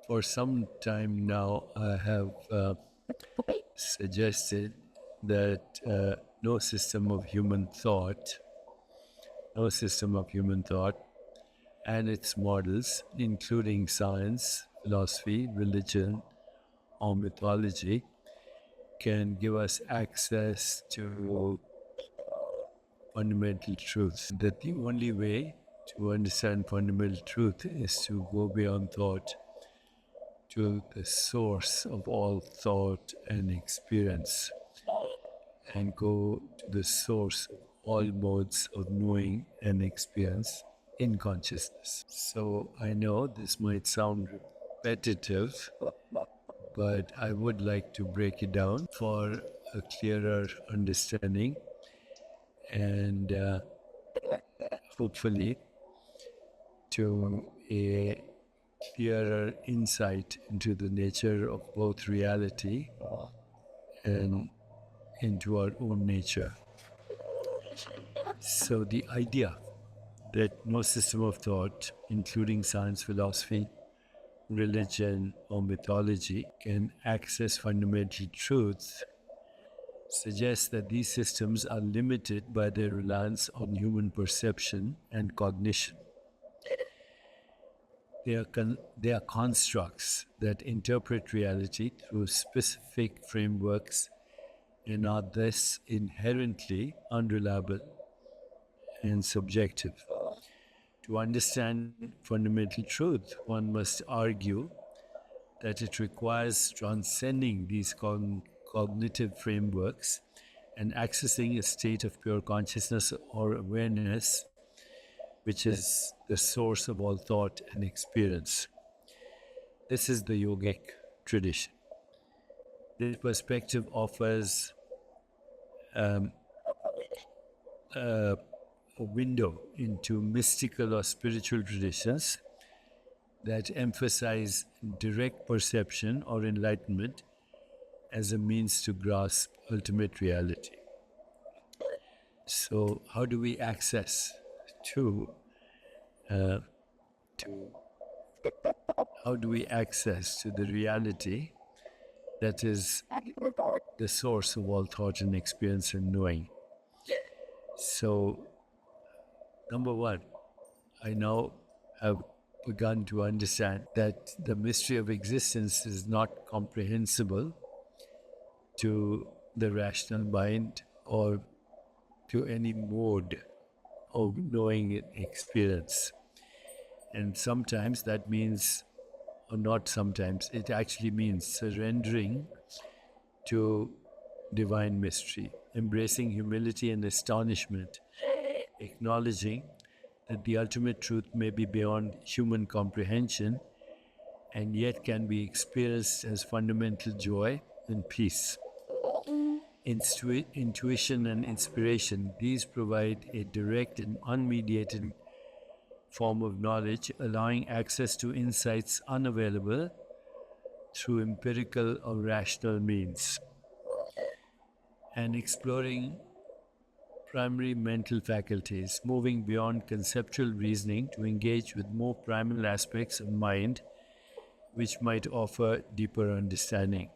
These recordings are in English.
For some time now, I have suggested that no system of human thought, no system of human thought and its models, including science, philosophy, religion, or mythology, can give us access to fundamental truth. That the only way to understand fundamental truth is to go beyond thought to the source of all thought and experience, and go to the source of all modes of knowing and experience in consciousness. So I know this might sound repetitive, but I would like to break it down for a clearer understanding and hopefully to a clearer insight into the nature of both reality and into our own nature. So the idea that no system of thought, including science, philosophy, religion, or mythology, can access fundamental truths suggests that these systems are limited by their reliance on human perception and cognition. They are constructs that interpret reality through specific frameworks and are thus inherently unreliable and subjective. To understand fundamental truth, one must argue that it requires transcending these cognitive frameworks and accessing a state of pure consciousness or awareness, which is the source of all thought and experience. This is the yogic tradition. This perspective offers a window into mystical or spiritual traditions that emphasize direct perception or enlightenment as a means to grasp ultimate reality. So, how do we access to how do we access to the reality that is the source of all thought and experience and knowing? So, number one, I now have begun to understand that the mystery of existence is not comprehensible to the rational mind or to any mode of knowing experience. And sometimes that means, or not sometimes, it actually means surrendering to divine mystery, embracing humility and astonishment, acknowledging that the ultimate truth may be beyond human comprehension and yet can be experienced as fundamental joy and peace. Intuition and inspiration, these provide a direct and unmediated form of knowledge, allowing access to insights unavailable through empirical or rational means, and exploring primary mental faculties, moving beyond conceptual reasoning to engage with more primal aspects of mind, which might offer deeper understanding.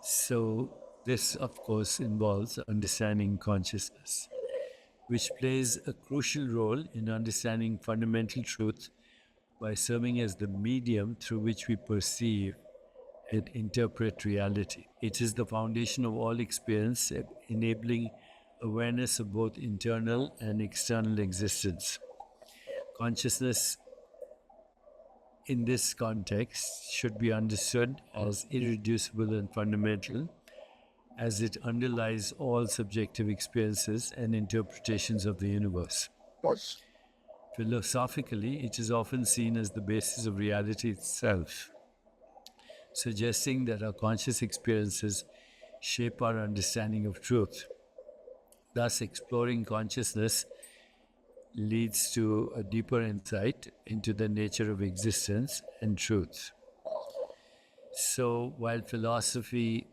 So, this, of course, involves understanding consciousness, which plays a crucial role in understanding fundamental truth by serving as the medium through which we perceive and interpret reality. It is the foundation of all experience, enabling awareness of both internal and external existence. Consciousness in this context should be understood as irreducible and fundamental, as it underlies all subjective experiences and interpretations of the universe. Philosophically, it is often seen as the basis of reality itself, suggesting that our conscious experiences shape our understanding of truth. Thus, exploring consciousness leads to a deeper insight into the nature of existence and truth. So, while philosophy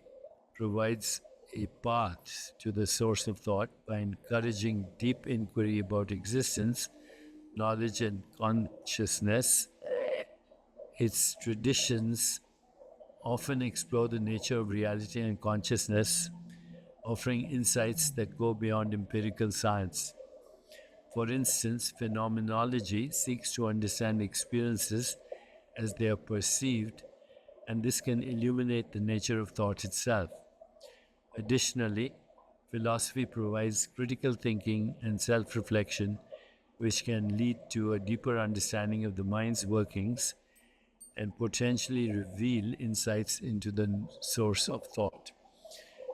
provides a path to the source of thought by encouraging deep inquiry about existence, knowledge, and consciousness, Its traditions often explore the nature of reality and consciousness, offering insights that go beyond empirical science. For instance, phenomenology seeks to understand experiences as they are perceived, and this can illuminate the nature of thought itself. Additionally, philosophy provides critical thinking and self reflection, which can lead to a deeper understanding of the mind's workings and potentially reveal insights into the source of thought.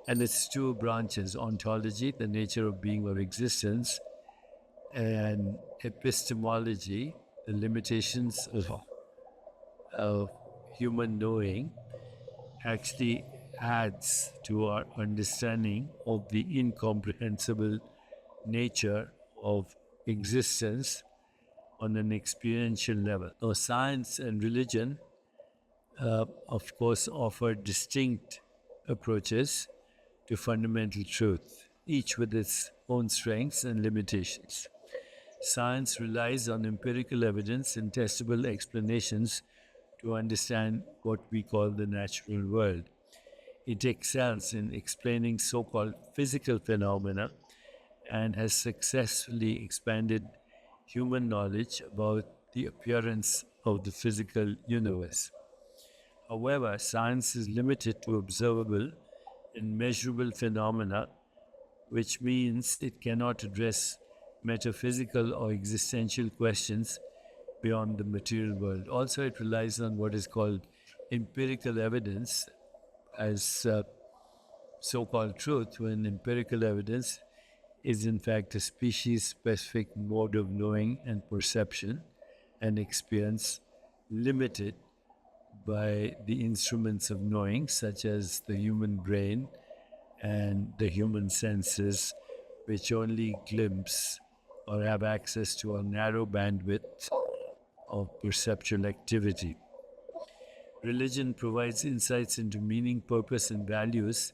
And its two branches, ontology, the nature of being or existence, and epistemology, the limitations of human knowing, actually adds to our understanding of the incomprehensible nature of existence on an experiential level. Now, science and religion, of course, offer distinct approaches to fundamental truth, each with its own strengths and limitations. Science relies on empirical evidence and testable explanations to understand what we call the natural world. It excels in explaining so called physical phenomena and has successfully expanded human knowledge about the appearance of the physical universe. However, science is limited to observable and measurable phenomena, which means it cannot address metaphysical or existential questions beyond the material world. Also, it relies on what is called empirical evidence as so called truth, when empirical evidence is in fact a species specific mode of knowing and perception and experience limited by the instruments of knowing, such as the human brain and the human senses, which only glimpse or have access to a narrow bandwidth of perceptual activity. Religion provides insights into meaning, purpose, and values,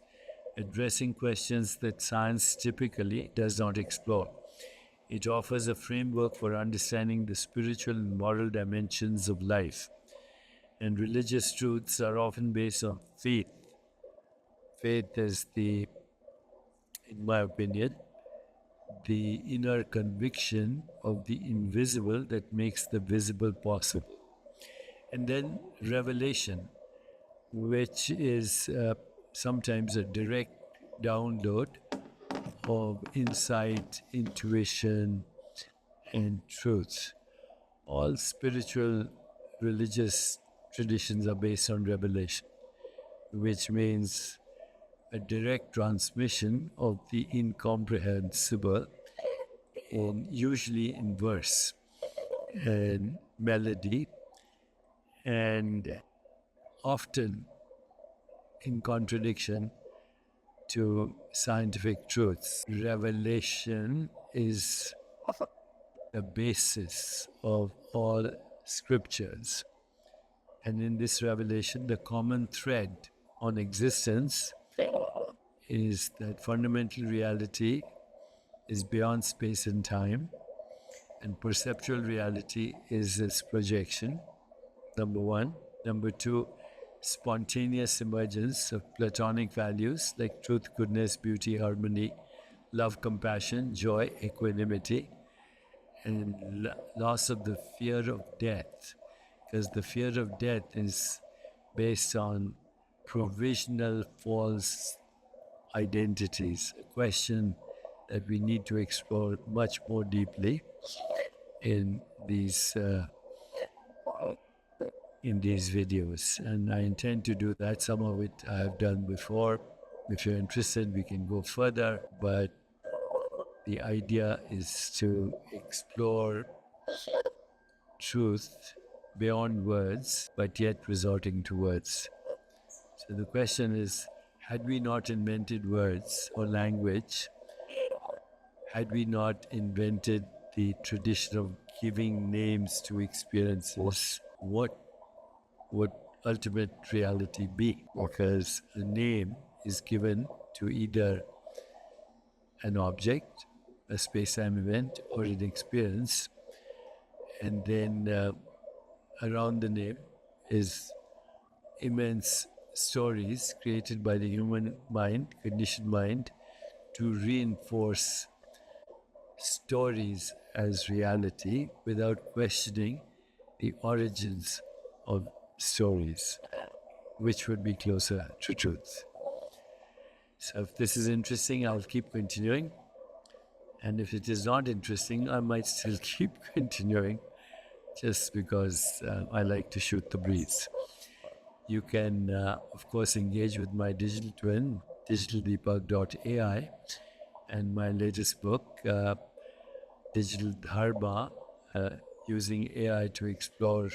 addressing questions that science typically does not explore. It offers a framework for understanding the spiritual and moral dimensions of life. And religious truths are often based on faith. Faith is in my opinion, the inner conviction of the invisible that makes the visible possible. And then revelation, which is sometimes a direct download of insight, intuition, and truth. All spiritual religious traditions are based on revelation, which means a direct transmission of the incomprehensible, and usually in verse and melody, and often in contradiction to scientific truths. Revelation is the basis of all scriptures. And in this revelation, the common thread on existence is that fundamental reality is beyond space and time, and perceptual reality is its projection, number one. Number two, spontaneous emergence of Platonic values like truth, goodness, beauty, harmony, love, compassion, joy, equanimity, and loss of the fear of death, because the fear of death is based on provisional false identities, a question that we need to explore much more deeply in these videos, and I intend to do that. Some of it I have done before. If you're interested, we can go further, but the idea is to explore truth beyond words, but yet resorting to words. So the question is, had we not invented words or language, had we not invented the tradition of giving names to experiences, what would ultimate reality be? Because the name is given to either an object, a space-time event, or an experience, and then around the name is immense stories created by the human mind, conditioned mind, to reinforce stories as reality without questioning the origins of stories, which would be closer to truth. So, if this is interesting, I'll keep continuing. And if it is not interesting, I might still keep continuing just because I like to shoot the breeze. You can, of course, engage with my digital twin, digitaldeepak.ai, and my latest book, Digital Dharma, using AI to explore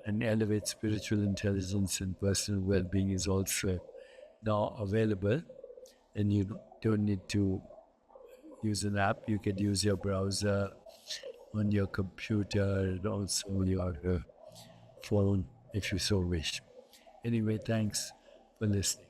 and elevate spiritual intelligence and personal well-being, is also now available. And you don't need to use an app. You can use your browser on your computer and also your phone if you so wish. Anyway, thanks for listening.